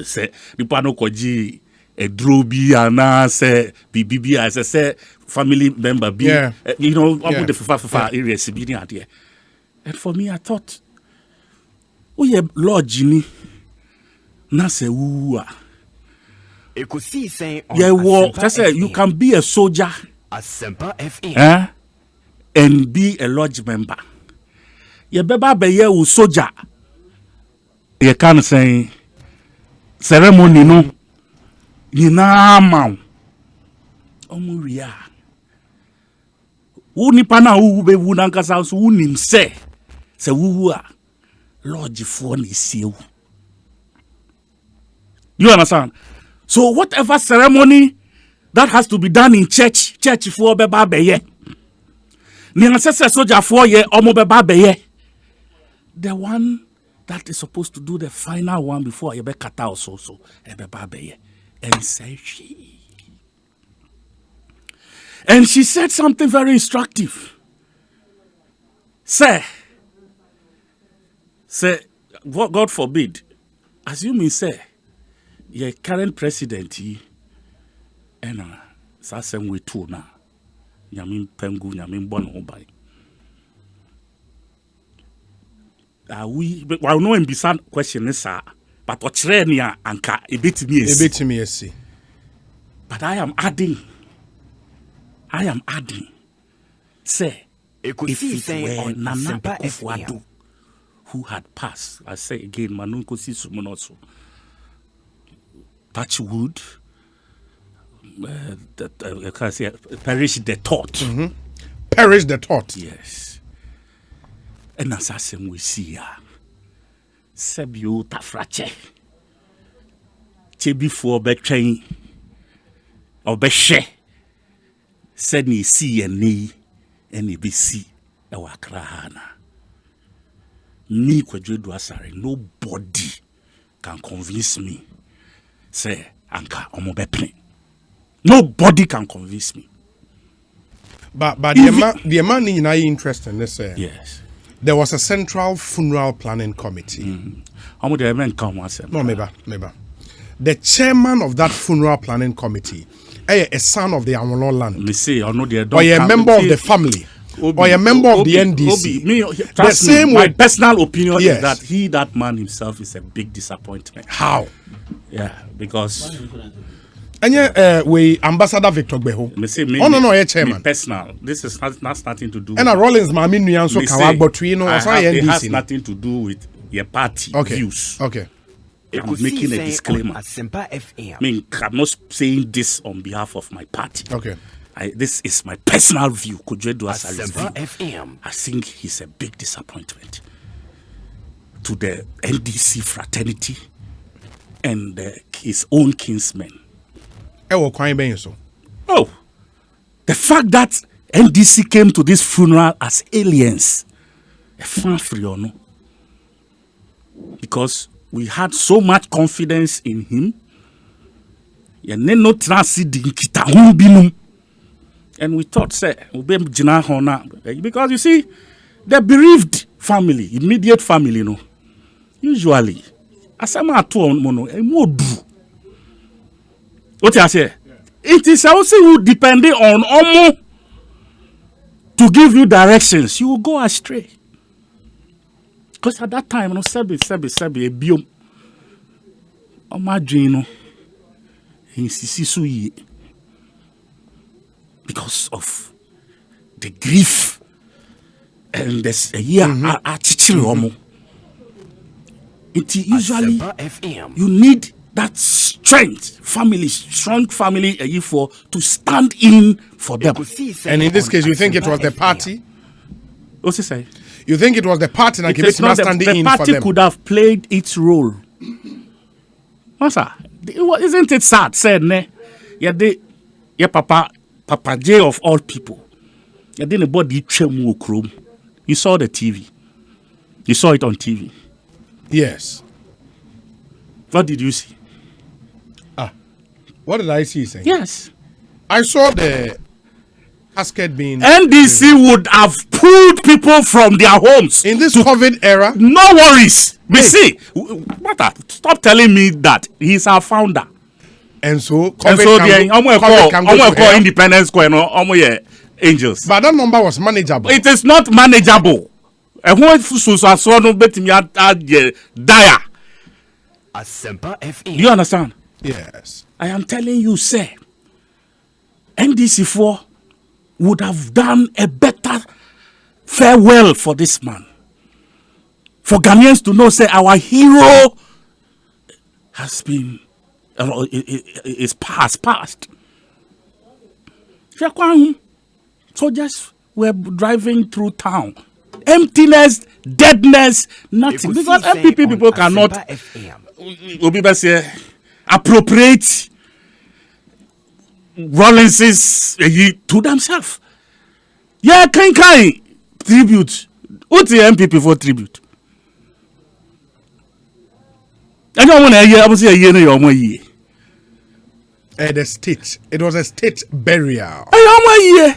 say nipa no koji a drobi ana say bibi as I say family member be you know about the fafa areas be ni ade. And for me I thought we lodge ni na say wu Ekosiisen just say you can be a soldier and be a lodge member. Ye beba be ye wo soldier. Ye can say ceremony no nyina ma omuria. Wo nipa na wo be wu na nkasa so wunim se wu a lodge fo na esiewu. You understand? So whatever ceremony that has to be done in church for beba beye. Ni ancestor soldier for ye omo beba beye. The one that is supposed to do the final one before you be kata also beba beye. And say she. And she said something very instructive. Say, God forbid, assuming say, your current president and sasem we too na nyamin pengu nyamin bon obai we well no mbisa question is but ochre ni anka ebetimi esi but I am adding say Ekosiisen on Nana Akufo-Addo who had passed, I say again manunko si sumonoso touch wood, perish the thought. Mm-hmm. Perish the thought. Yes. And as I say, we see ya. Sebio tafrache. Chebi for be train. Or be she. Said ni see and ni be see. Ewa krahana. Me Kwadwo Asare. Nobody can convince me. Say, Anka Omobepne. Nobody can convince me. But the man in my interest in this. Yes. There was a central funeral planning committee. No, maybe. The chairman of that funeral planning committee, a son of the Amolo land. Or a member of the family. Or a member of the NDC. The same way. My personal opinion is that man himself is a big disappointment. How? Yeah, because we Ambassador Victor Beho. No, chairman. Personal. This is not nothing to do. And Rollins, Mami Nuyanso Kawagbotuino, it has nothing to do with your party views. Okay. I'm making a disclaimer. I'm not saying this on behalf of my party. Okay. This is my personal view. Kwadwo Asare's view. I think he's a big disappointment to the NDC fraternity and his own kinsmen. Oh, the fact that NDC came to this funeral as aliens, because we had so much confidence in him, and we thought, because you see, the bereaved family, immediate family, usually, what I say? It is also who depending on Omo to give you directions. You will go astray. Because at that time, sebi a biom. Omajino. Because of the grief and there's a year Omo. It usually you need that strength, strong family to stand in for them. And in this case, you think it was the party? What's he say? You think it was the party that kept standing in for them? The party could have played its role. Master, isn't it sad? Said ne, Papa J of all people. You didn't body chrome. You saw the TV. You saw it on TV. Yes. What did you see? What did I see? Saying? Yes. I saw the casket being NDC would have pulled people from their homes in this COVID era. No worries. We see. Stop telling me that he's our founder. And so COVID can go to Independence Square. No, angels. But that number was manageable. It is not manageable. And what so no betting dire. Do you understand? Yes. I am telling you, sir. NDC4 would have done a better farewell for this man. For Ghanaians to know, say, our hero has been, is passed. Soldiers were driving through town. Emptiness, deadness, nothing. Because MPP people cannot appropriate Rollins's to themselves. Yeah, kind tribute. What's the MPP for tribute? I don't want to hear. I was here the state. It was a state burial.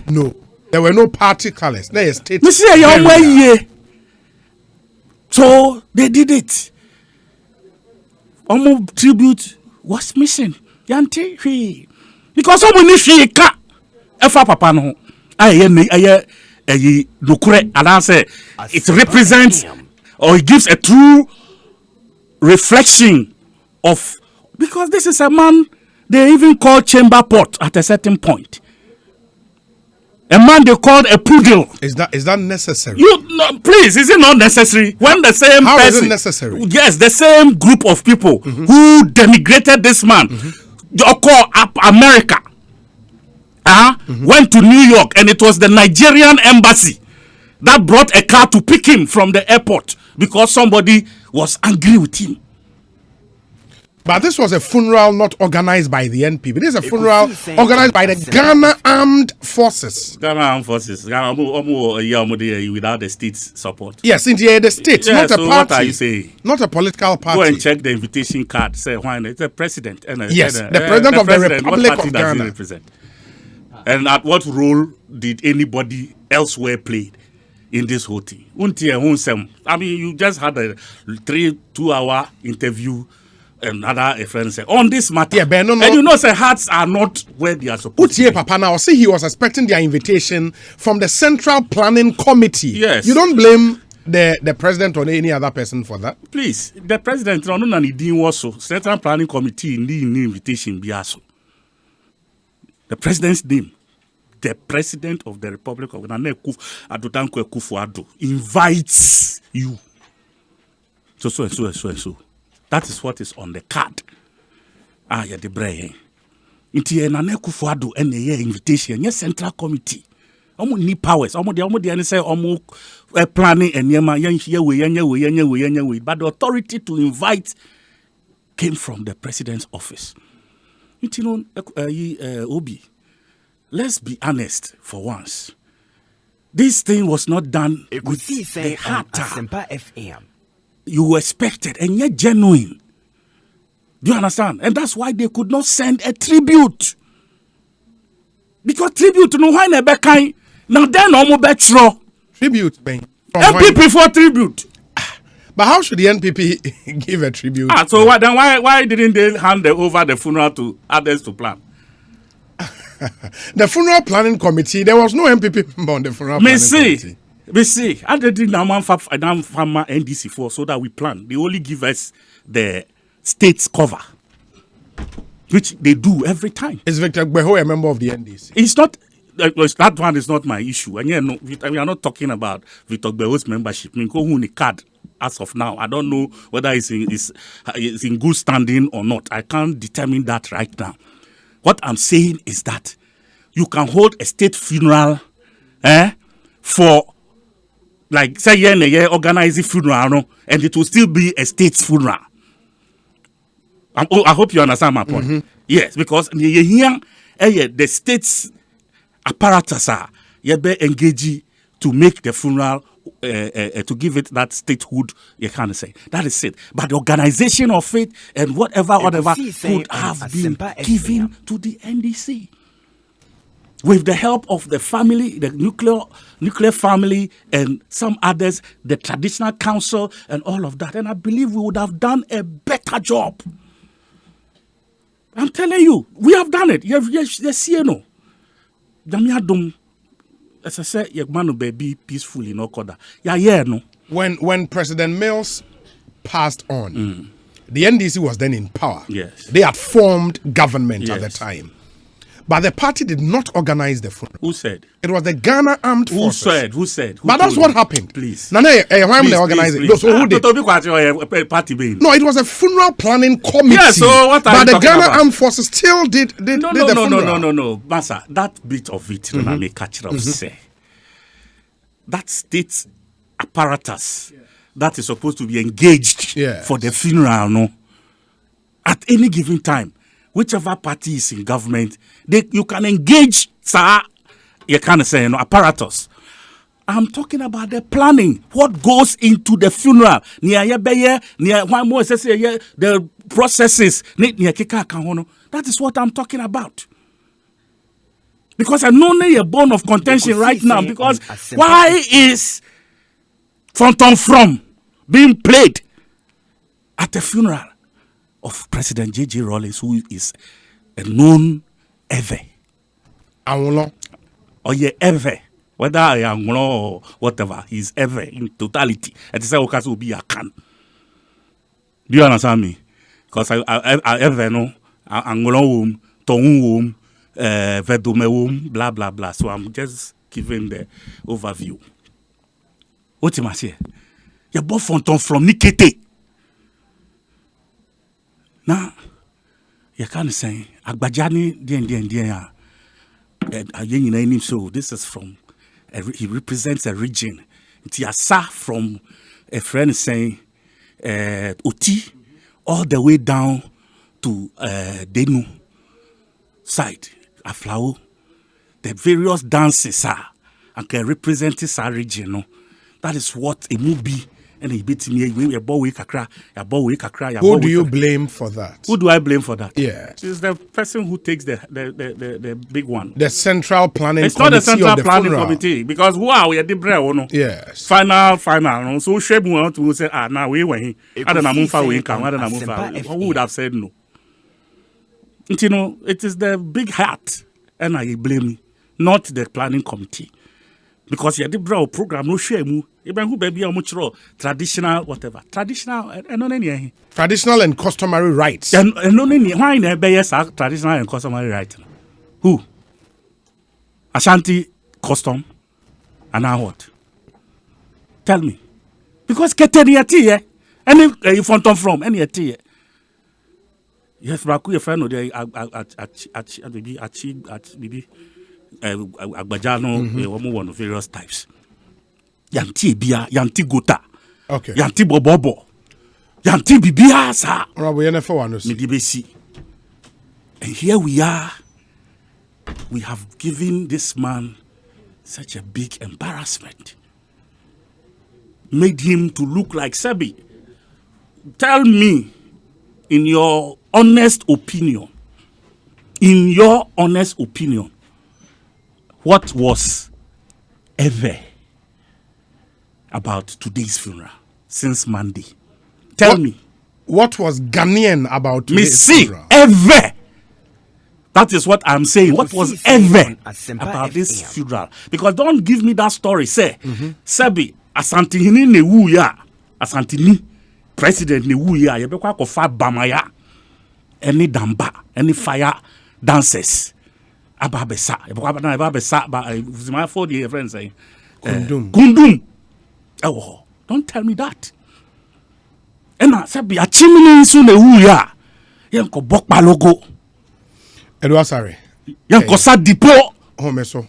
No, there were no party colors. There is state burial. So they did it. Tribute was missing. Yanti. Because someone is she ka efa papa no aye nukure and I say it represents or it gives a true reflection of, because this is a man they even call chamber pot at a certain point. A man they called a poodle. Is that necessary? Please, is it not necessary? When the same How person, is it necessary? Yes, the same group of people who denigrated this man. Call up America, went to New York, and it was the Nigerian embassy that brought a car to pick him from the airport because somebody was angry with him. But this was a funeral not organized by the NPP. This is a funeral organized by the Ghana Armed Forces. Ghana Armed Forces. Without the state's support. Yes, indeed, the state, not a party. What are you saying? Not a political party. Go and check the invitation card. Say, why it's a president. The president of the Republic of Ghana. Represent? And at what role did anybody elsewhere play in this whole thing? I mean, you just had a 2-hour interview. Another friend said on this matter. Yeah, but no. And you know, say hearts are not where they are supposed to be. Papa now see he was expecting their invitation from the Central Planning Committee. Yes. You don't blame the president or any other person for that. Please, the president also Central Planning Committee need invitation be also. The president's name, the president of the Republic of Ghana, Adodankwe Akufo-Addo, invites you. So. That is what is on the card. The brain. Inti Nana Akufo-Addo and the invitation. Yes, Central Committee. Omo need powers. Omo the say omo planning and but the authority to invite came from the president's office. Obi, let's be honest for once. This thing was not done with the heart. You expected and yet genuine. Do you understand? And that's why they could not send a tribute. Because tribute no why never kind. Now then no betro. Tribute bang. NPP for tribute. But how should the NPP give a tribute? So why didn't they hand over the funeral to others to plan? The funeral planning committee, there was no NPP on the funeral planning committee. We see, I didn't farmer NDC4 so that we plan. They only give us the state's cover, which they do every time. Is Victor Gbeho a member of the NDC? It's not. That one is not my issue. And we are not talking about Victor Gbeho's membership. I mean, who the card as of now. I don't know whether it's in good standing or not. I can't determine that right now. What I'm saying is that you can hold a state funeral, for. Like say year organizing funeral, and it will still be a state's funeral. I hope you understand my point. Yes, because the state's apparatus are engaged to make the funeral to give it that statehood. You can't say that is it. But the organization of it and whatever could have been given to the NDC. with the help of the family, the nuclear family, and some others, the traditional council, and all of that. And I believe we would have done a better job. I'm telling you, we have done it. Yes, you know. As I said, you man will be peaceful in Okoda. Yeah, no. When President Mills passed on, the NDC was then in power. Yes. They had formed government at the time. But the party did not organize the funeral. Who said? It was the Ghana Armed Forces. Who said? But that's what happened. Please. Why organize it? So who did? No, it was a funeral planning committee. Yeah, so what are you talking about? But the Ghana Armed Forces still did the funeral. No. Massa, that bit of it, I may catch up say. That state apparatus that is supposed to be engaged for the funeral, no, at any given time. Whichever party is in government, you can engage, sir, you can say, apparatus. I'm talking about the planning. What goes into the funeral? The processes. That is what I'm talking about. Because I know a bone of contention right now. Because why is from being played at the funeral of President J.J. Rawlings, who is a known ever. Or ever. Whether I am or whatever, he's ever in totality. And this will be a can. Do you understand me? Because I ever know Anglo Tongue Vedome blah blah blah. So I'm just giving the overview. What am I saying? You bought Fonton from Nikete. Now, you can't say, Agbajani, so this is from, he represents a region. Tiasa from a friend saying, Oti, all the way down to Denu side, Aflao. The various dances are, and can represent this region. No? That is what it will be. And he beat me. Who do you blame for that? Who do I blame for that? Yes. It's the person who takes the big one. The central planning committee. It's not the central planning funeral. committee. Because who are we at the bread? Yes. Final. So Shebu want to say, now we went. I don't know who would have said no? You know, it is the big hat, and I blame me, not the planning committee. Because you had the brow program, no shame. Even who baby traditional, whatever. Traditional and customary rights. And why in a traditional and customary right? Who? Ashanti custom. And now what? Tell me. Because Ketenia tea, any Fonton from any tea. Yes, Braku, your friend, at Bibi. Agbajano, one of various types. Yanti bia, yanti gota, okay. Yanti bobobo, yanti bibia sa. And here we are. We have given this man such a big embarrassment. Made him to look like Sebi. Tell me, in your honest opinion, what was ever about today's funeral since Monday? Tell me. What was Ghanaian about today's funeral? Ever. That is what I'm saying. What was ever about this funeral? Because don't give me that story. Say, Sebi, Asantini ne wuya, Asantini, President ne wuya, yebekwa kofa bamaya, any damba, any fire dancers. Ababesa, my 4-year friend saying, Kundum. Oh, don't tell me that. And I said, be a chimney soon a wooya. Yanko Bokpa logo. Edward, sorry. Yanko Sad Depot. Homeso.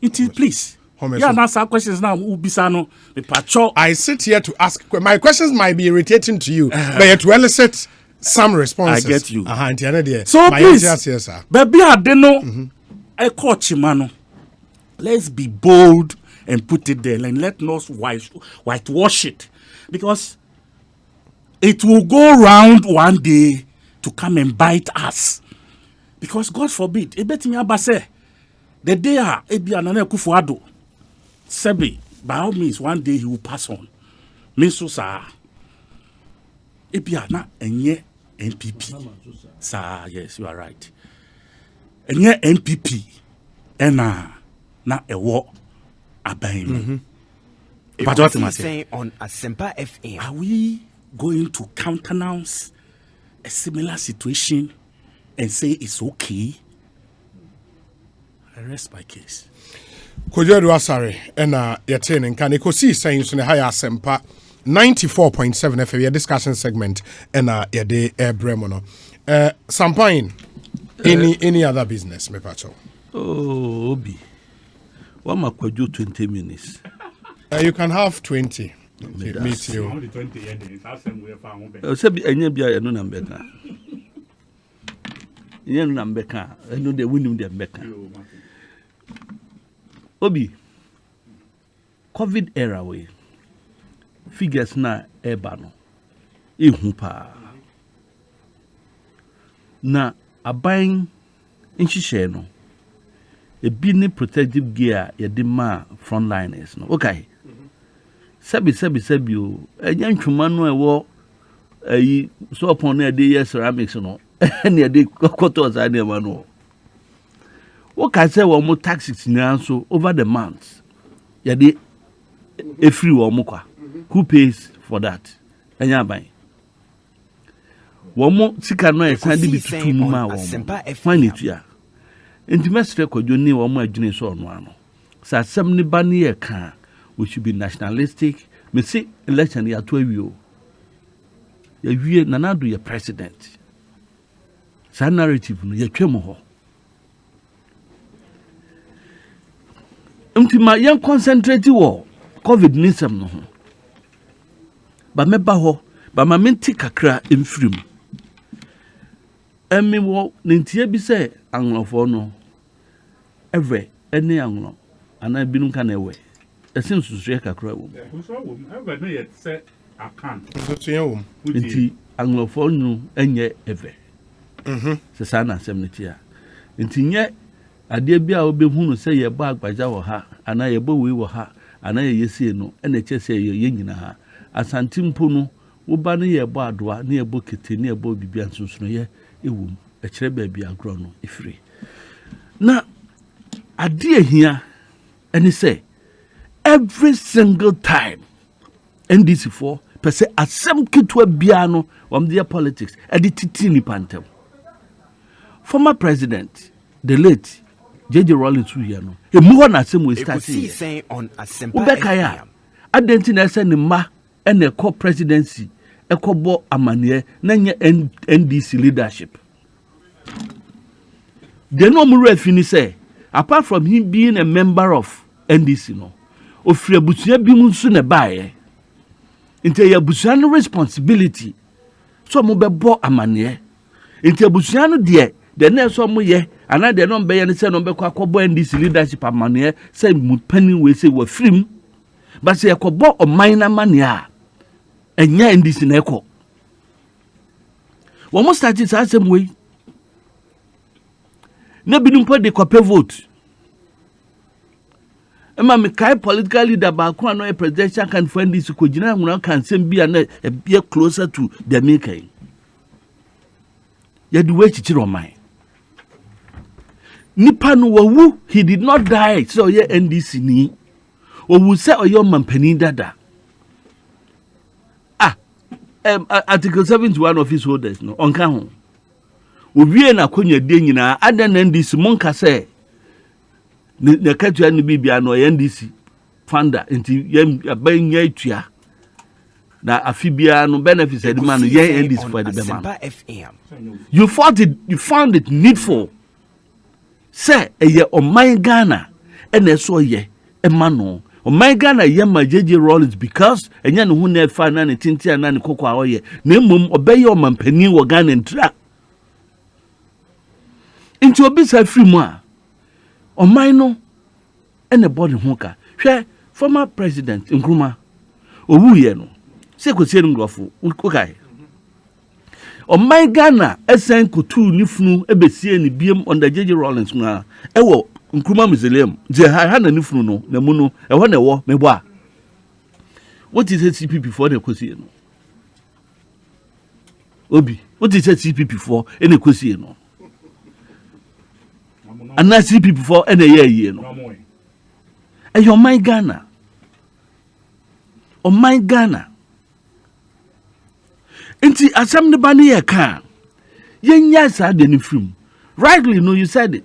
It is, please. Yeah, that's our questions now. Ubisano, the patrol. I sit here to ask. My questions might be irritating to you, but yet to elicit some responses. I get you. So please, baby, I don't know. I coach man. Let's be bold and put it there, and let us whitewash it, because it will go round one day to come and bite us. Because God forbid, The day Ebi Anane Kufuado, Sebi, by all means, one day he will pass on. Means sir. Ebi Ana enye NPP. Sir, yes, you are right. Enye NPP, ena na ewo abain. But what am I saying on Asempa FM? Are we going to countenance a similar situation and say it's okay? I rest my case. Kojo Duasare ena yete nka Ekosiisen so ne high Asempa 94.7 FM your discussion segment ena yede ebremo no. Sampain any other business me pacho. Oh, Obi. What ma Kojo 20 minutes. You can have 20. Meet you. Only 20 years. That's the way found. Sebi enye bia eno na mbeka. Enye na mbeka. Eno de winu de mbeka. Obi. COVID era we. Figures na eba no. Ehu pa. Na aban nhihye no. Ebi ne protective gear ye de ma frontliners no. Okay. Sebi o enye ntwuma no ewo ayi so upon na de yes ceramics no na de kokoto za na ma no wo ka say wo mo taxes na so over the months ya de free wo mo kwa who pays for that enya ban wo mo sika no e sande bi tutu ma wo fine it ya intimate Kojo ni wo mo adwene so ono ano sa asem ni ba ne ye ka we should be nationalistic. Me see election ya to awie. Ya wie nanado ya president. Sa narrative no ya twem ho. Untima yan concentrate wo COVID nisem no ho. Ba meba ho, ba ma menti kakra emfirim. Emi wo nentie bi se anglofo no. Every any anglo ana binum ka na ewe. Esin susuye kakra wo. Ever no yet say account. Nti anglofo nu enye eve. Se sana semneti a. Nti nye ade bia obehu no se ye ba agbaja wo ha, ana ye bo wi wo ha, ana ye yesie no, ene che se ye nyina ha. Asantimpo no wo ba ne ye bo adoa, ne ye bo kete, ne ye bo bibia nsunsuno ye ewum. E kire ba bia agro no ifiri. Na ade ehia ene say every single time NDC4 per se asem kitwa bia no wam their politics edititi ni pantem. Former president the late JJ Rawlings here no e mu na asem we start saying on Asempa FM adenti na ese ni ma ene ko presidency ekobo amane na nye NDC leadership. They no mu refini say apart from him being a member of NDC no ofri abusua bi mu nso na baaye nti ya abusua no responsibility so mo bebo amane nti abusua no de na so mo ye ana de no be ye ne se no be kwa akobo NDC leadership amane say mu pani we say wa frim but say akobo oman na mane a enya NDC na ekọ wo mo start it asem we na binum po de kope vote. Emma me kai political leader ba ko no presidential candidate this ko gina nguna kan sem bia na be closer to the making. Ya di we chichiro man. Nipa no wawu, he did not die so ye NDC ni. Owu se oyo mampani dada. Article 71 of his holders no onka ho. Owie na konwa de nyina adan NDC monka se ne katua ni bibia no NDC founder nti yabanya atua na afibia no benefits edman ye NDC for the man. You found it needful say eye oman Ghana ene so ye emano oman Ghana ye ma JJ Rawlings because enya ne hu na fa na ne tintia na ne kokwa oye na mmom obeye omampani wo Ghana ntra nti obi sa free mu a oman no ene body hoka hwe former president Nkrumah owuye no se ko sie ngrofo okay oman Ghana esen kotu ni funu ebesie ni biem under JJ Rawlings na ewo Nkrumah Museum. Je ha na nifunu no na mu no e ho na wo me bo a. What is CPP for the Ekosiisen no? Obi, what is CPP for any Ekosiisen no? And na CPP for any year no. E your my Ghana. O my Ghana. Inti asam ne ba ne ye ka. Yenya sa de ni film. Rightly no, you said it.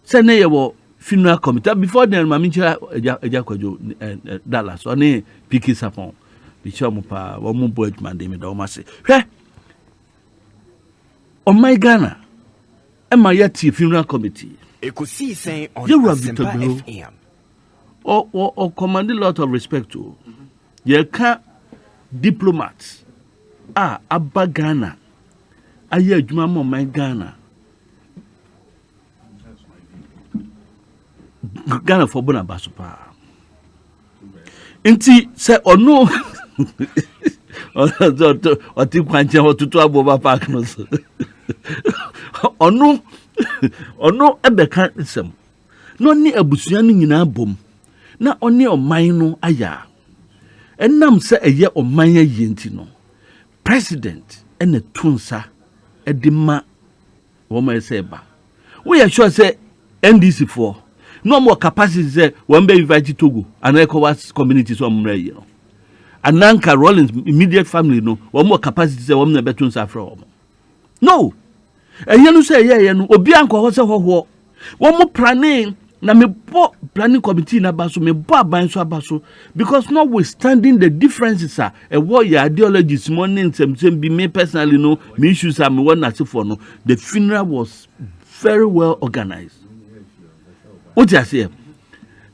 Say na ye wo funeral committee before then mami cha eja kwajo Dallas oni piki sapon bi cha mo pa wo mo bo adwuma de me da o ma se hwe o my Ghana e ma yati funeral committee Ekosiisen on Asempa FM o command a lot of respect to ye ka diplomats abba Ghana aye adwuma mo my Ghana Ghana for bona basupa. Inti se ono oti kwanje otutu aboba park no so. Ono ebeka nsem. No ni abusua no nyina bom. Na oni oman no aya. Enam se eye oman aye nti no. President ene tunsa edima wo ma se ba. We are sure say NDC for no more capacity say one be invite Togo and ECOWAS community so amra you know. And Nanka Rollins immediate family no one more capacity say one be tun safra o. No. E yenu say ye no obi anko ho se ho one more planning na me bo planning committee na baso me bo aban so abaso because notwithstanding the differences are a war your ideologies morning same be me personally no me issues am one na for no the funeral was very well organized. What you say?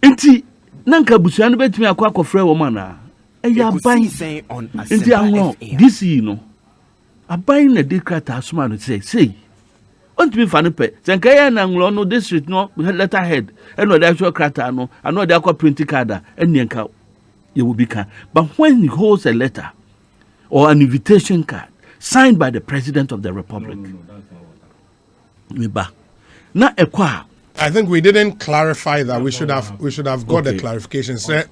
Inti nanka busuan no betimi akwa akofre wo mana. Eya ban. Inti anwo this you know. Aban na decrata asoma no say. Ontimi fa no pe. Senka ya na nglo no district no letterhead. Eno the actual crata no. Ano the akwa print card enyenka ye will be can. But when he holds a letter or an invitation card signed by the President of the Republic. No. Na ekwa I think we didn't clarify that. We should have got the clarification. Say,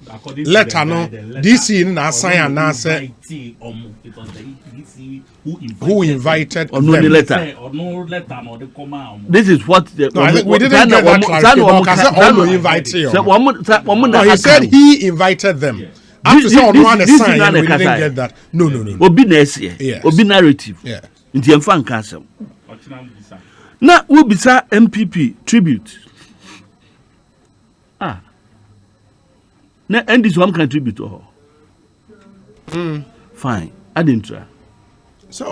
letter no. DC na sign and say who invited or no them. letter. This is what the, no, I think we didn't get that clarification. No, he said he invited them. Yeah. After say on one sign, we didn't get get that. No. Obi nesi. Yes. Obi narrative. Yeah. Inti emfa nkasem. Na we bisa MPP tribute. Na NDC one can tribute to her. Fine. I didn't try. So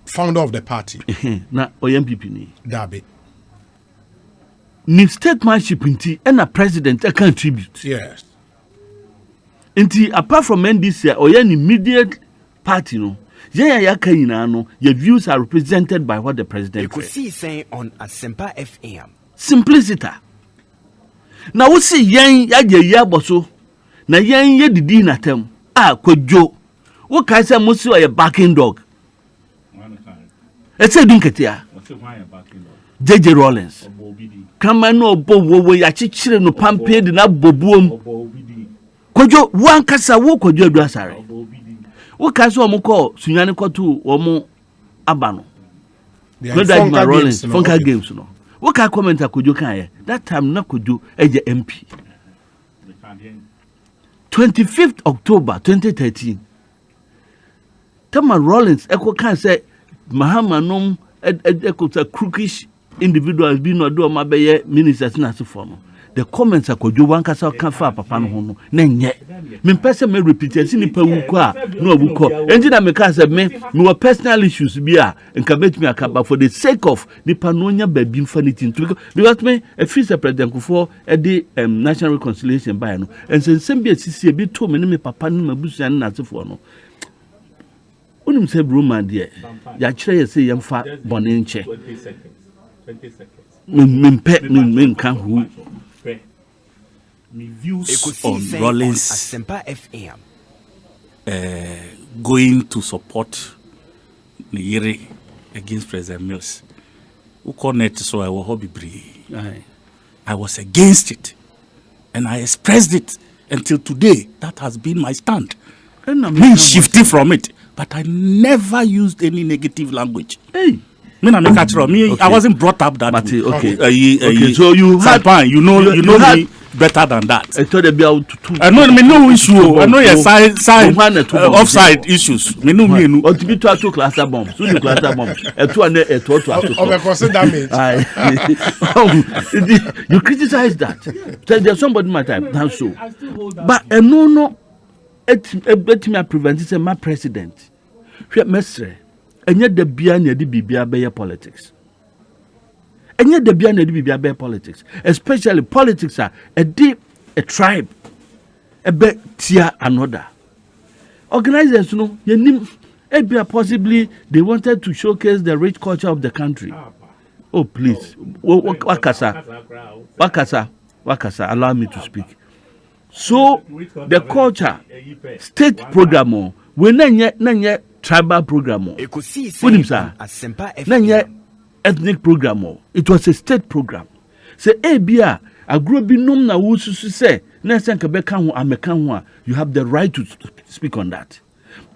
founder of the party. Na MPP ni. Dabi. Ni statesmanship inti and a president I can tribute. Yes. Inti apart from NDC an immediate party no. Your views are represented by what the president Ekosiisen on Asempa FM. Simplicity. Now we see yen ya boso. Na yen ye didi na tem. Kwadwo. Wo kai say mo si o ye backing dog. Ese dinketia. JJ Rollins. Kama no obo ya chichire no pampe di na bobuom. Kwadwo wan kasa wo kwadwo adu asare. Wo ka so omo call sunyane kotu omo abano. No that my Rollins Funka games no. Wo ka comment akojo kan ye. That time na kojo eje MP. 25th October 2013. Tama Rollins eko kan say Mahama nom eko sa crookish individuals be no do ma be ministers na so for no. The comments akojo wan kasa kan fa papa no ho no na nye me pese me repeat asi ni pa wuko a no wuko enjina me ka say me no personal issues bi a nka betumi akaba for the sake of nipa no nya ba bi mfanity because me a vice president for the national reconciliation by no ensensem bi asisi bi to me ne me papa ne mabusu an na sefo no unim se broma de ya kire ye se yemfa bone nche 20 seconds me nka hu my views Ekosiisen on Rollins Asempa FM. Going to support Niyere against President Mills. Who connect so I will hobby bree. I was against it. And I expressed it until today. That has been my stand. Me shifting from it. But I never used any negative language. Hey. I wasn't brought up that way. Okay. So you had, you know me better than that. I thought about I know me no issue. I know your side offside issues. Me no me no. Or to be two cluster bombs. So the cluster bombs. You criticize that. There's somebody my time. That's so. But no. It me prevent say my president. Hwe mesre. Enye da bia na de bibia be politics. Enye da bia na de bibia be politics. Especially politics are a tribe. A be tia another. Organizers no yenim ebia possibly they wanted to showcase the rich culture of the country. Oh please. Wakasa, allow me to speak. So the culture state program we nanye tribal program. Ekosiisen on Asempa FM. Ethnic program. It was a state program. Say ebia agro bi nom na wo susu say na senka be kan ho ameka ho you have the right to speak on that.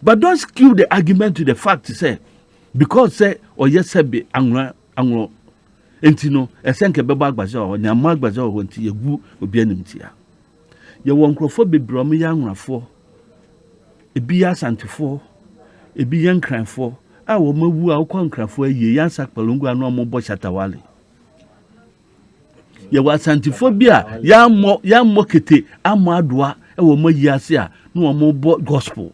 But don't skew the argument to the fact say because say or yes be anwo enti no esenka be ba agbaje o nya ma agbaje o nti yegu obi anim tia. Ye won krofo bebrome ya anwrafo ebi ya santifo ebi yan kranfo a wo mawu a wo kranfo aye yan sakpalongu anu mo bo chatawale ye wa santifo bia ya mo kete amadoa e wo mayi ase a no mo bo gospel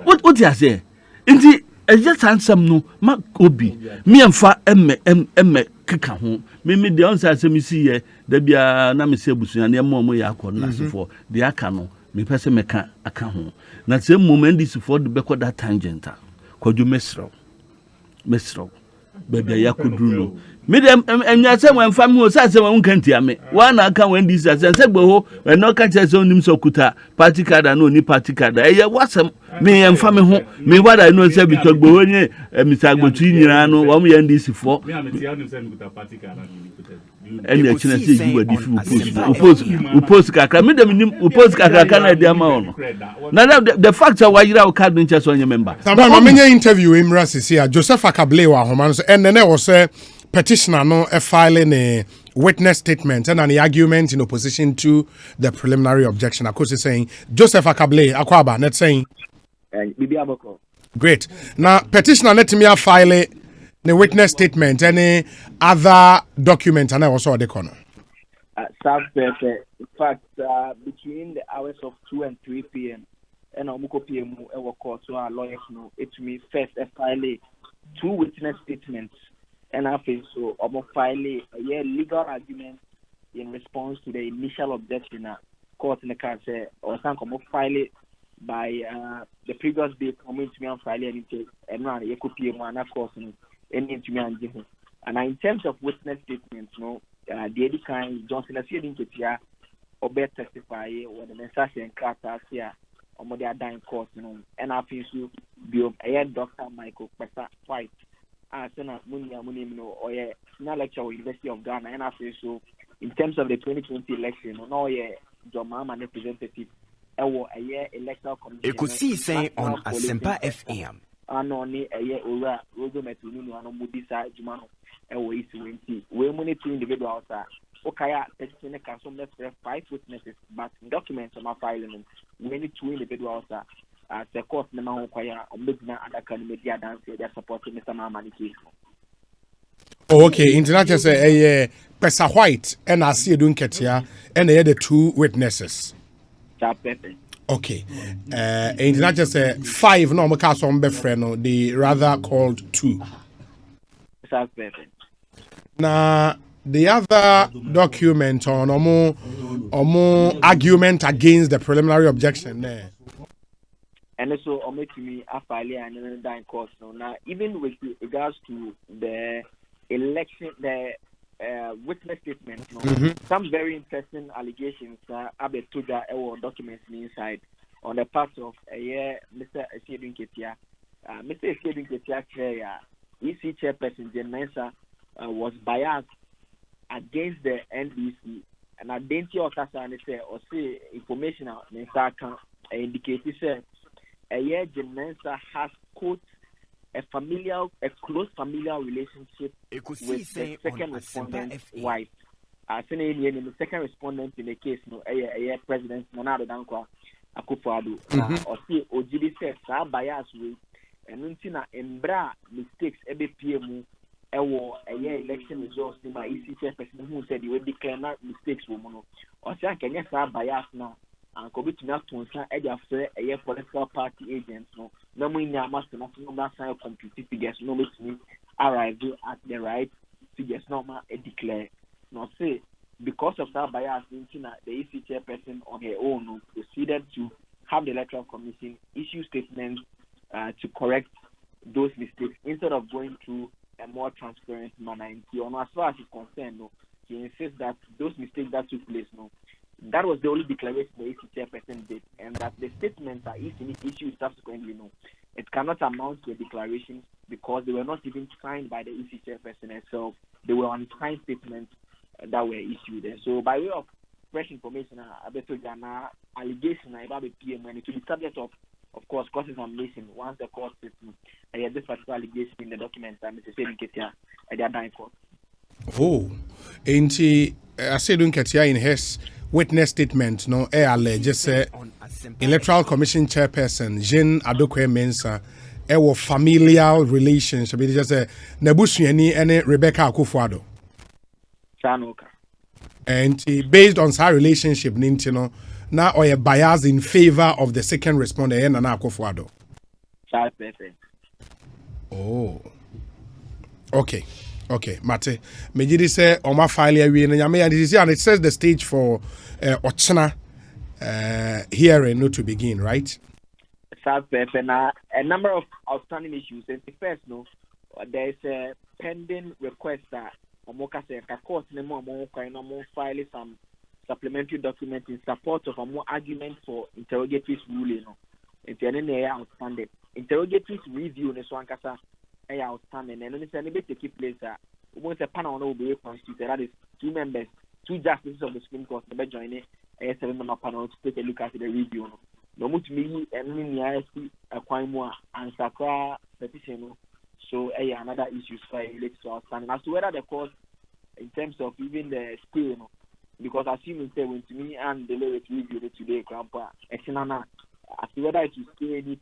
what you say nti eje sansam no ma obi me emfa emme keka ho me de onsa asem si ye da bia na me se busuan na mo ya akọ na sefo de aka no me pese meka aka ho na se moment this for the beko that tangent kwadwo mesro bebia yakoduru no me dem enya se wan fa me o sa se wan kantia me wa na aka wan this se gbe ho we no ka che se onim so kuta party card na oni party card eye wasem me emfa me ho me wada no se bitogbo onye Mr. Agbotu nyina no wa mo ya ndisi fo me ametia onim se kuta party card na oni kuta enya china se you were post kakra me dem post kakra na dia ma ono na the fact that why you card no chese onye member sometimes me interview Imra Sisi Joseph Akable wa homan so and then was petitioner no filing a witness statement and an argument in opposition to the preliminary objection. Of course, he's saying Joseph Akable Akwaba not saying great. Now petitioner let me file the witness statement any other document and I also the corner. In fact, between the hours of 2 and 3 p.m. and Omuko PM court so our lawyers know it me first file 2 witness statements. And I feel so almost file a legal argument in response to the initial objection court in the country or some file it by the previous day coming to me on Friday and run a copy and of course any to me and in terms of witness statements the other kind Johnson as you didn't get here or better testify when the message and characters here or they are dying court and I feel so be a Dr. Michael White. Sena Munim no or senior lecturer with University of Ghana and after so in terms of the 2020 election no John Mahama representative a year electoral commission Ekosiisen on Asempa FM ano ni a year ora Rogo Metunu no Mudisa Jumano isi we money 2 individuals okaya petition can so let's 5 witnesses but documents on my filing we need 2 individuals the court na require omedina adaka media dance they support Mr. Mamani case. Okay, international say Pesa White and I see doing ketia and the 2 witnesses. Okay. International say 5 no make us on be friend they rather called 2. Now the other document on omo argument against the preliminary objection there. And also, to me, I file and then course. Now, even with regards to the election, the witness statement, some very interesting allegations Abe Tuja documents inside on the part of Mr. Esedin Ketia. Mr. Esedin Ketia EC chairperson Jen Mensa was biased against the NDC. And I didn't hear or say information out in account indicated say a year Jenensa has quote a close familial relationship with the second respondent's wife. I think the second respondent in the case, no, a President Nana Dankwa Akufo-Addo. Or see Ojidi says bias way and untina embra mistakes EBPM. A election results in my EC person who said you will declare mistakes woman or say can you say bias now and could be to not to a political party agents no mean ya must not sign computer figures no make me arrive at the right figures normal declare not say because of that bias the EC chairperson on her own proceeded to have the Electoral Commission issue statements to correct those mistakes instead of going through a more transparent manner. As far as he's concerned, he insists that those mistakes that took place, that was the only declaration the EC chairperson did, and that the statements are easily issued subsequently. It cannot amount to a declaration because they were not even signed by the EC chairperson herself. They were unsigned statements that were issued. And so, by way of fresh information, I bet you that allegation about the PM when it will be subject of course, cross-examination once the court system this particular allegation in the documents and Mr. Sedun Ketia at their dying court. Oh, ain't he? I said Sedun Ketia in his witness statement, no, alleges Electoral Commission Chairperson Jean Adokwe Mensah, familial relations. I mean, just Nebusuani and Rebecca Akufo-Addo. Sanoka. And based on her relationship, Nintino. Now, or a bias in favor of the second responder, and Akufo-Addo. Oh, okay. Mate, Mejidi say Oma file we and it says the stage for Ochana hearing not to begin, right? A number of outstanding issues. And the first, there is a pending request that Omoka say court file some supplementary document in support of a more argument for interrogatories ruling. Outstanding. Interrogatories review in Swankasa outstanding. And it's a take place once a panel will be constituted. That is 2 members, 2 justices of the Supreme Court to join a 7-member panel to take a look at the review. No much me and a quite more and Sakra petition. So another issue relates to outstanding. As to whether the court in terms of even the stay, because assuming say when to me and the lyrics review today, Grandpa, Exinana, as to whether it will stay any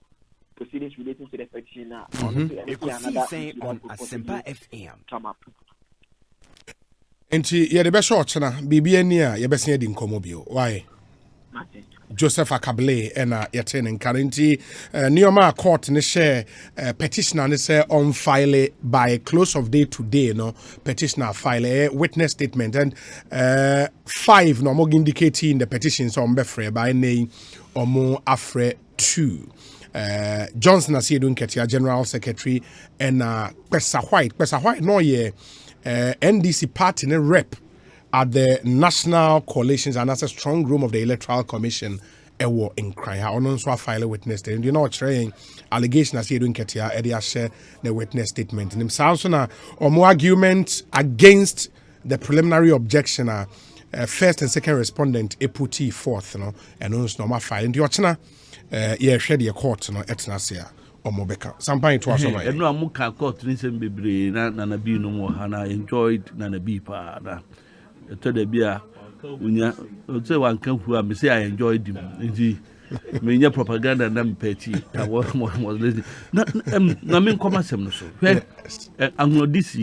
proceedings relating to the petition now. Ekosiisen on Asempa FM. Come up. And the best short, BBN, your best in Comobio. Why? Joseph Akable and Yaten and currently Neoma court in share petitioner and say on file by close of day today, petitioner file a witness statement and 5 no more indicating the petitions on Befre by name or more Afre 2. Johnson Sedun Ketia, General Secretary, and Pesa White, no ye NDC party rep at the National Coalitions and as a strong room of the Electoral Commission in Kraya. On so file a witness statement. You know what's saying? Allegation as Sedun Ketia, Eddie share the witness statement. And himself or more argument against the preliminary objection. First and second respondent eputi fourth, and also normal file. And you're share the court, etnasia or Mobeka. Somebody to us. And no, I'm court in Bibri, Nana B no more, and I enjoyed Nana B pa. To the beer, when you say one come who say I enjoyed him. Indeed, mean propaganda and petty. I was listening. No, mean commerce, so. I'm not this,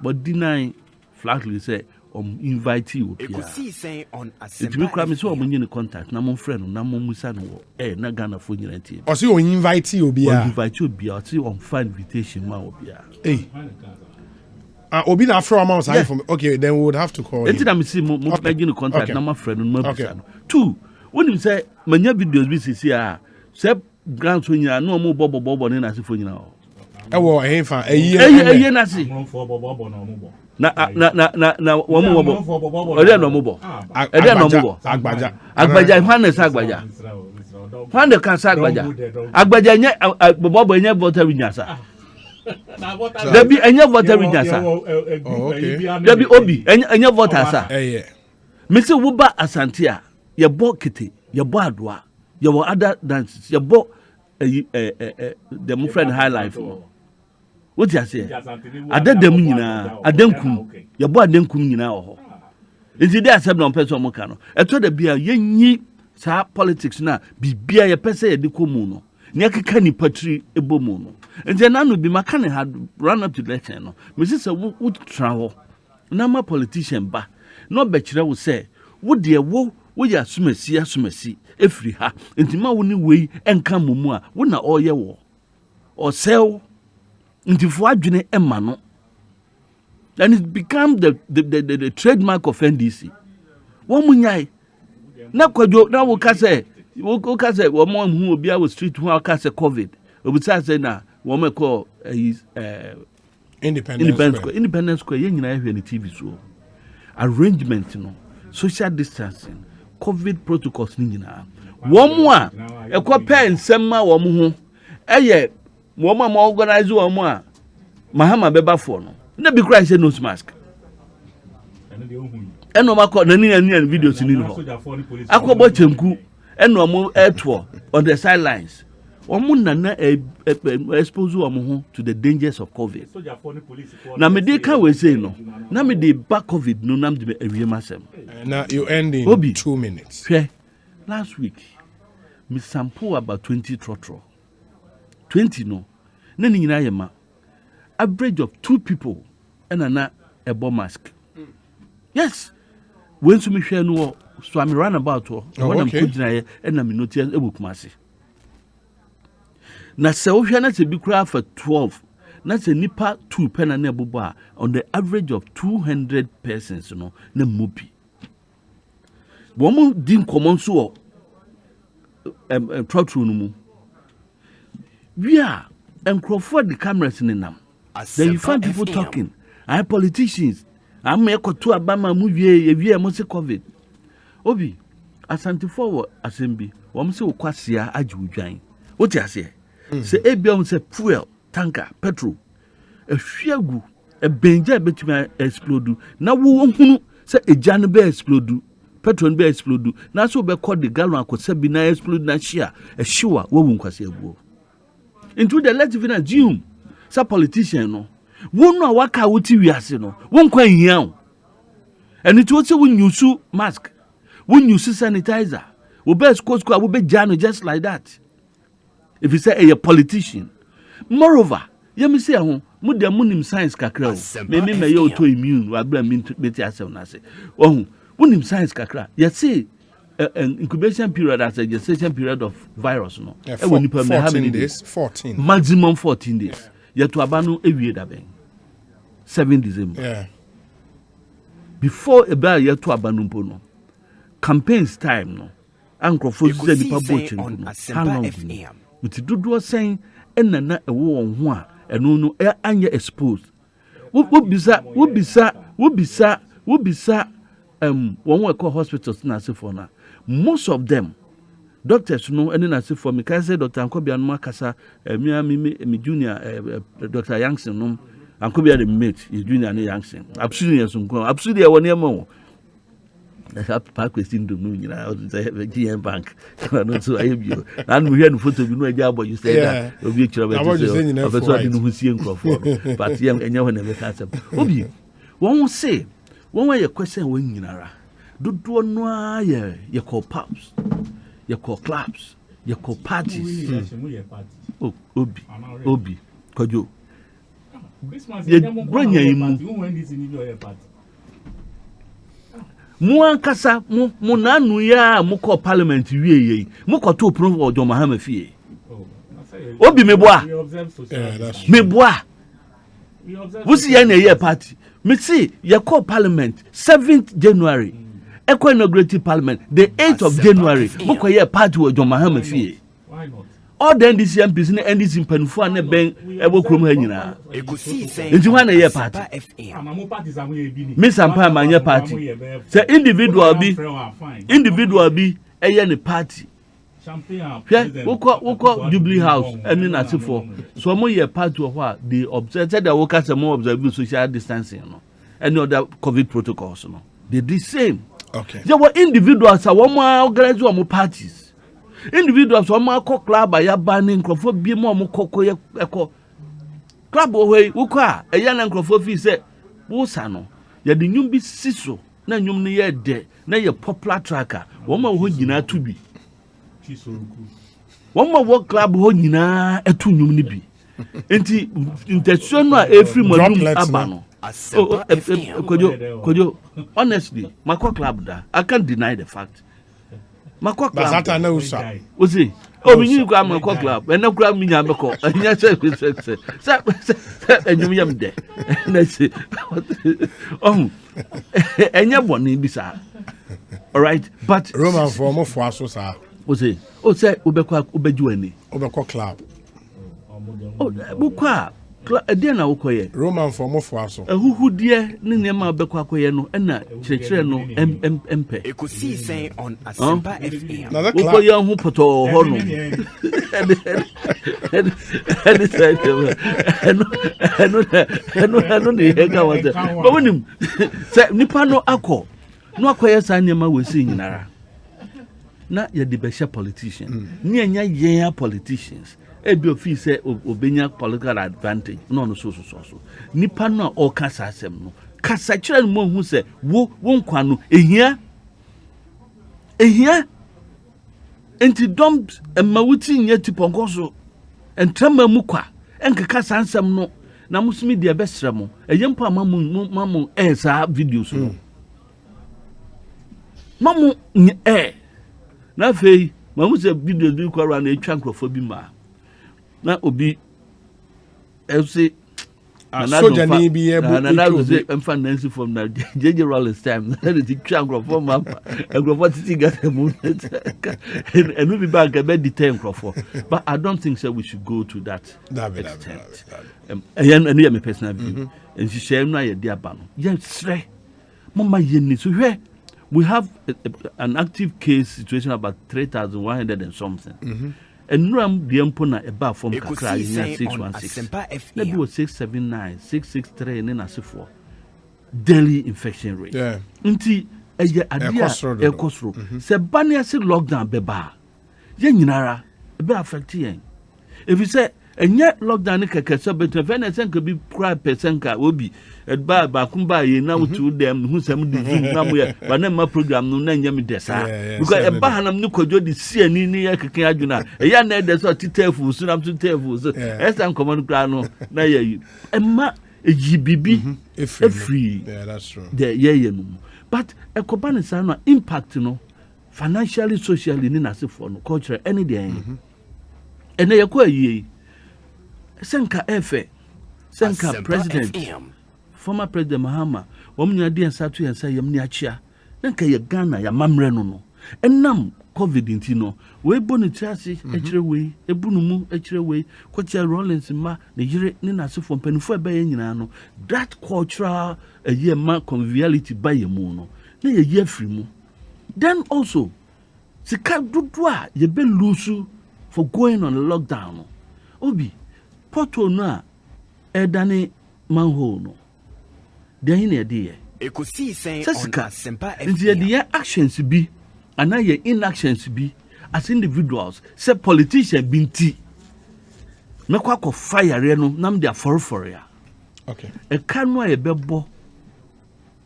but deny flatly say, invite you. Ekosiisen on Asempa. It will come so many in contact. Na mon friend, na mon musano. Na Ghana for you team. Or see you invite you be. Invite you be. Or see on fine invitation ma be. Hey. Obi na afro amount say from. Okay, then we would have to call. Enti na me see mo begin contact na my friend no musano. 2. When you say manya videos bi sisi say grant when you no mo bobo na se for you na. Ewo ehfa eyi na se. Na wamu wabo. Ode no mubo. Ede no mubo. Agbaja hwan sa agbaja. Hwan de kan sa agbaja. Agbaja nye bobo nye voter winyasa. There be any voter region, sir. There be Obi, any voter, sir. Mr. Wuba Asantia, your bo kitty, your bo adwa, your other dances, your bo the friend high life. What you say? I did them, I don't come, your boy didn't come now. Is it there? Some person Mocano. I told the beer, ye sa politics now, be beer a pesa de comuno. Nyaki kani patri ebomono. And then I would be Macani had run up to the channel. Mrs. would travel. Nama politician ba. No betcha would say, would dear wo, would ya sumesi, every ha, and Tima wouldn't way and come mumma, wouldn't all your war. Or sell into Fuadjune Emano. And it become the trademark of NDC. One munyai. Na kwajo na wokase one who will be our street who are cast COVID. Obusa say na one call Independence Square yen na ehwe ni TV so. Arrangement no, social distancing, COVID protocols ni nyina. One more ekwa nsem ma wo mo ho. Eye wo ma organize wo mo a Mahama beba for no. Na be cry say nose mask. Eno makọ na ni videos ni no. Akọbọ chemku eno mo airtour on the sidelines. Omo na expose omo ho to the dangers of COVID. Na me dey can we say no. Na me dey back COVID no nam de awiem asem. Now you end in 2 minutes. Last week me sample about 20 trotro. 20 no. Na ni nyina ye ma. Average of 2 people and a bomb mask. Yes. When to me share no, so I'm run about when I'm putting and I'm not a book massy. Na so na to be cry for 12. That's a nipa 2 pen and bar on the average of 200 persons, na mupi. Woman dim common so trotro no mu. We are and Crawford the cameras in them. Then you find people talking. I politicians. I'm a to Abama movie a year must COVID. Obi, Asante forward assembly. One say Kwasia Aju join. What you say? Say Abion say fuel, tanker, petrol. A fiagu, a benja between explode. Now we won't say a jan be explode. Petrol be explode. Now so be called the gallon could say be na explode na share. A sure won't Kwasia go. Into the let's even assume. Sa politician no. Won no waka wuti wiase no won kwa hian and it was when you use mask when you use sanitizer we best cause we be jano just like that if you say a politician moreover you me say ho mu de munim science kakra o me yo to immune wa bra me asem na say oh munim science kakra you say an incubation period as a gestation period of virus no e woni per how many days 14 maximum 14 days. Yet to abandon every day, 7 December. Yeah. Before a bear yet to abandon Pono. Campaigns time no. Uncle for the public. How long? With the do saying, and not a war on one, and no air and yet exposed. Would be sir, one we call hospitals na for now. Most of them. Doctors know any nasi for me. Can say Dr. Ankobia no makasa me junior Dr. Yankson no Ankobia the mate is junior ne Yankson. Absolutely absolutely one year more. That park question do no nyina the GM bank. No so I you. And we hear the photo bi no eja boy you say that obi ekira be of so ade no hu sie nkrofo but yam enya ho na be ka asem. Obi won say won we question won nyinara. Dodo no aye ye call pops. You call clubs, you call parties. Oh, Obi, Kojo. You bring your party. Muankasa, Munanu ya, Muko Parliament, ye, Muko to prove or John fee. Obi meboa. Meboa. Who's the year party? Me see, you call Parliament 7th January. Ekwa inaugurated Parliament the 8th of January. Moko ye party with John Mahama fie. Why not? All the NDC MPs ne NDC mpanfo na ben ebo krom ha nyina. Ekosiisen. Nti wana ye party. Amamo parties am ye bi ni. Miss Ampa ma ye party. Say individual bi eye ne party. woko Jubilee House any nasifo so mo ye part of what the observe said that workers more observe social distancing no any other COVID protocols no they the same. Okay. There were individuals that one more organize one parties. Individuals one more club by ya banning crofo be more koko eko club way wukwa a yan and crofo fee say wosano ya the nyum bi siso na nyum ne ye de na ye popular tracker one more ho nyina to bi one more work club ho nyina etu nyum ne bi enti intention no every modum abano Kojo, honestly, my club da. I can't deny the fact. My club. But that no sir. What's it? Oh, we need to go my club. And no club me nyameko. And you say, and you am there. And I say, and you want to sir. All right, but Roman for more for us, sir. What's it? Oh, say ubekwa ubejueni. Ubekwa club. Oh, bukwa. Ade na wokoye Roman for more for us. Who dear ne nema bekwa koye no na kyerɛkyerɛ no empɛ Ekosiisen on Asempa FM. Na that wokoye ho poto ho no eno ne hega wate but wonim sɛ nipa no akɔ no akoye sa nema wesi nyinara na ye de be politician ni anya yen politicians ebi ofi say obenya political advantage no so nipa no o kasa asem no kasa kire no hu say wo nkwa no ehia enti dom emawuti nya tiponko so entrama mu kwa enkeka sansem no na musumi de besre mo eyempo mamu esa videos no mamu na fei mamu se video du kwa ran etwa nkrofo bi ma na obi say soldier ni bi able to say enfan Nancy from na JJ Rollins time na the twa nkrofo ma nkrofo titi got mu and we be back be detain nkrofo but I don't think so we should go to that extent and me personal view and she share no ye dia ba no yes mama yeni so hwe we have an active case situation about 3,100 and something. And ram the empona eba from kakra in 616. Maybe was 679, 663 and then asifo. Daily infection rate. Yeah. Unti eye adia ekosro. Se bania se lockdown beba. Ye nyinara be affect yen. If you say enye lockdown keke so beto fene sen ka bi kra percent ka obi ba kumba ye na wutu dem hu sam di zoom na mo ye ba na ma program no na nyam desa because e ba hanam ni kodwo di sie ni ye keke adwuna e ya na desa titefu so nam titefu so e san common kra no na ye e ma ejibibi free yeah that's true the ye no but e ko ba ne san no impact no financially socially ni na se for no culture any day ene ye ko ayi Senka Efe, Senka President, former President Mahama, Omnia Dian Satu and say Yamniachia, Nanka Yagana, Yamamreno, no, and Nam COVID intino, we bonichasi, Echrewe, Ebunumu, Echrewe, Kocha Rollins in Ma, the Yere Ninasu from Penfue Bayanano, that cultural a year mark conviviality by a mono, nay a year free mo. Then also, Sika Dudwa, ye be lusu for going on a lockdown. Obi. Porto na edane manhole no de hin e de Ekosiisen on Asempa FM. Nti de actions bi ana ye inactions bi as individuals say politician binti mekwa fire no nam dia for ya okay e kanu e bebo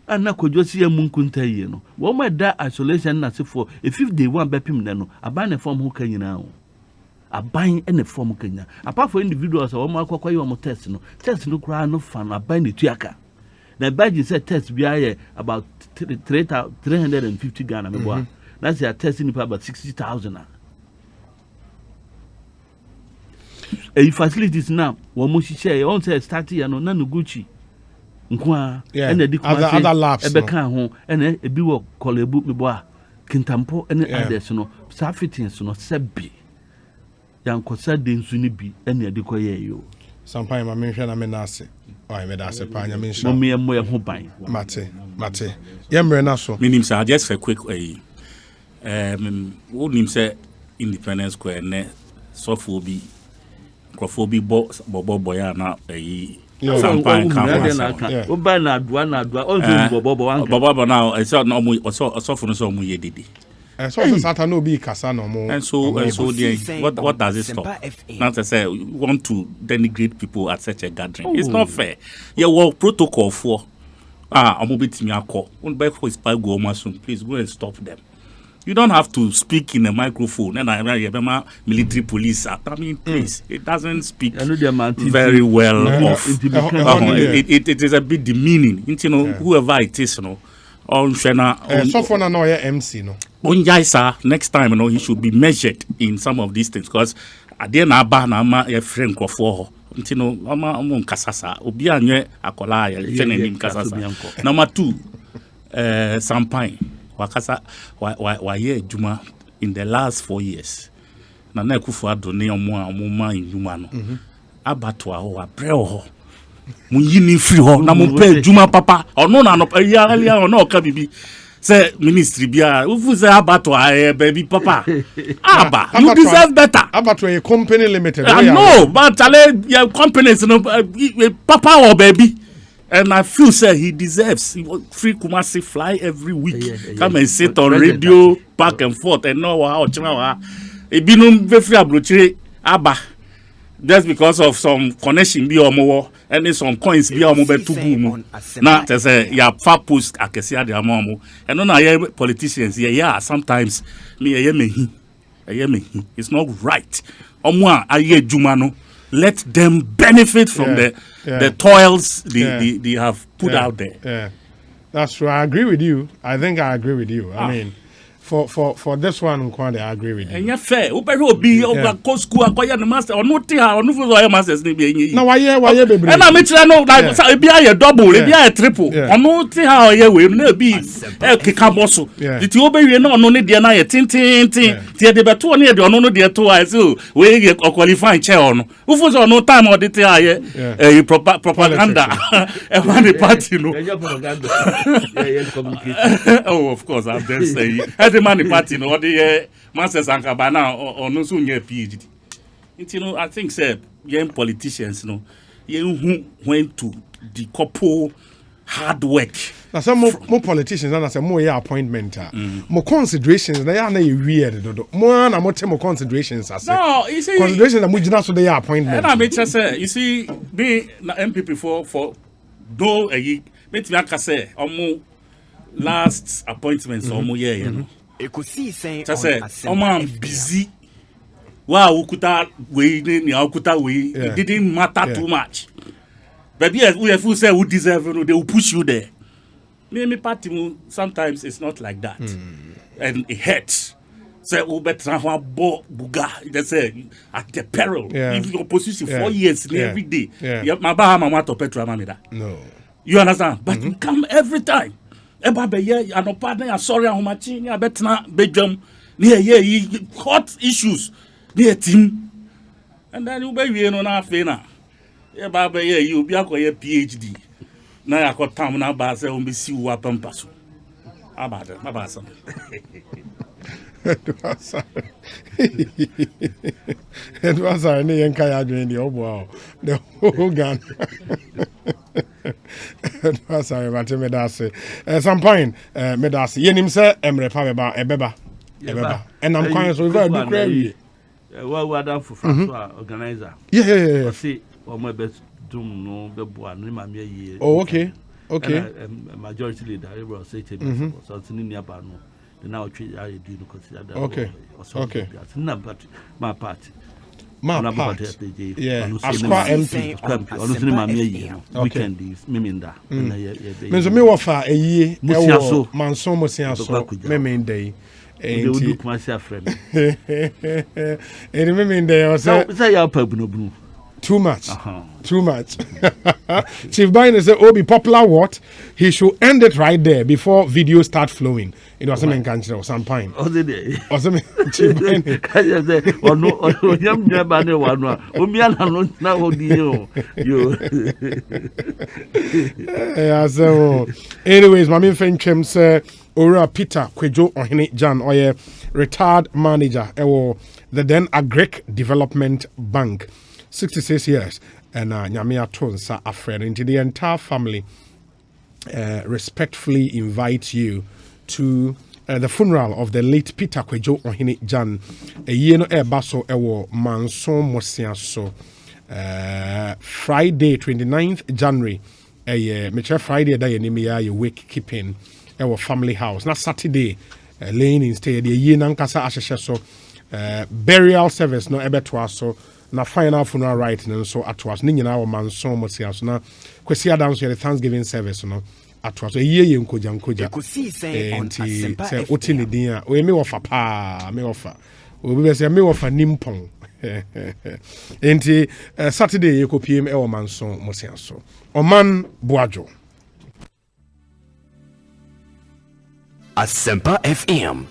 ana kodwosi ya munkunta yi no wo ma da isolation na se for if they one bepim na no aba na form ho kanyina o aban ene form kanya apart for individuals o ma akwa yi o test no kura no fan aban ne tuaka na badge said test bi aye about 350 Ghana me boa that's your testing about 60,000 facilities now wo mo share on say start here no na no Gucci nkwa ene di other labs ebe kan ho ene ebi wo kolebu me boa kintampo ene others no safeties no sebi yankosa densu ni bi ene de koye yo sampai ma menhwe na menase oi me da se pa nya menhwe mo me mo ye ho ban mate yemre na so minim say just for quick wo nim say Independence Square ne sofobi crofobia boy na Sampan can oba na adwa onzo bobo now I saw no mu osofo no so mu yedidi. So Satan no be kasa no mo. And so what does it stop? Now to say we want to denigrate people at such a gathering. It's not fair. Yeah, well protocol for omo betimi akọ. Un buy for spy go masum. Please go and stop them. You don't have to speak in a microphone. And I military police. I mean, please, it doesn't speak very well of. It is a bit demeaning. You know, whoever it is, you know, on Shena. So for now, MC, no. Next time, you know, he should be measured in some of these things because at the end, a friend for. You know, I'm kasasa. Obi anye akola ya. Kasasa. Number 2, Sampain. Wakasa wa ye juma in the last 4 years na kufu adone omuma injuma no abatwa ho abre ho mu yini free ho na mu pe juma papa ono na no ya ono ka bibi say ministry bia ufu say abatwa baby papa aba you deserve better. Abatwa a company limited. No, but your companies no papa or baby. And I feel say he deserves free Kumasi fly every week. Come and sit on radio back and forth and know how it be no free abrochire aba just because of some connection be omo and some coins be omo be tubu na te say ya fa post akesi ade amomo and no na politicians yeah sometimes me mehi it's not right omo a aye juma no let them benefit from the toils they have put out there. Yeah, that's true. I agree with you. I think I agree with you. I mean, for this one, I agree with you. And you're fair. Ubeho be over school acquire the master or not or no masters. No, why, baby? And I'm like it be a double, it be a triple. Or no how you will be a kikaboso. Did you obey no the night tin the better near the no dear two I so we or qualifying chair on. Who was on no time or the propaganda. And one the party no. Oh, of course, I'm just saying. The money party no the masters and cabana or no soon your PhD. You know, I think young politicians no who went to decouple hard work. Now some more politicians and I say more appointment more considerations they are weird more na more considerations I say. No, you see considerations that we so they appointment. And I make say you see be na MPP for do make me say last appointments almost year you know. Ekosiisen Just say I'm busy. Wow, ukuta we ni ukuta we it didn't matter too much. Baby, we have say who deserve they will push you there. Me party sometimes it's not like that. And it hurts. Say better buga. They say at the peril. If your position 4 years every day. My mama to Petra mamida. No. You understand? But you come every time. Eba be ye anopade ya sorry ahomachi ni abetna bedwam ni hot issues ni team and then you be we no na afi na eba be ye you bi akoye PhD na yakotam na ba se o be si wo apampaso abade mabasa it was any yanka ya join the obo the whole gun. Sorry, but me that say some point me that say yenim say emre pa ebeba and I'm quite so very do crazy well we done for organizer yeah see o mo be dum no be boa no ma me ye oh okay majority leader I will say to so something near ba no now treat I do consider that okay na my party yeah, Asqua MP. Honestly, my weekend is Miminda. Means me wafa a year, Manson Mosiaso, Memin Day. And you look myself, friend. And remember, there was a say, I'll pub no blue. Too much. Too much. Chief Biden said, "Oh, be popular what? He should end it right there before videos start flowing." It was something country or some pine. Oh, did they? Or something. Chief Biden. Or no, or young Jabane one. Umiana now, Yeah, so, anyways, my main friend Chem say, Ora Peter Kwejo Ohene Jan, or retired manager, the then Agric Development Bank. 66 years, and Nyamia Tonsa a friend into the entire family respectfully invite you to the funeral of the late Peter Kwejo Ohene Jan, a year no baso ewo Manson Mosiaso, Friday 29th January, a Friday day anemia your wake keeping our family house. Not Saturday, laying instead, a year nankasa asheso burial service no ebetwa so. Na final funeral right and so at was Nina or Manson Mosias na Quesia dance the Thanksgiving service no at was a year in Koja Ekosiisen on Asempa FM. Utini dia we me offer pa me offer. We say me offer nimpong. Enti Saturday you PM or Manson Mosias so. Oman Boajo. Asempa FM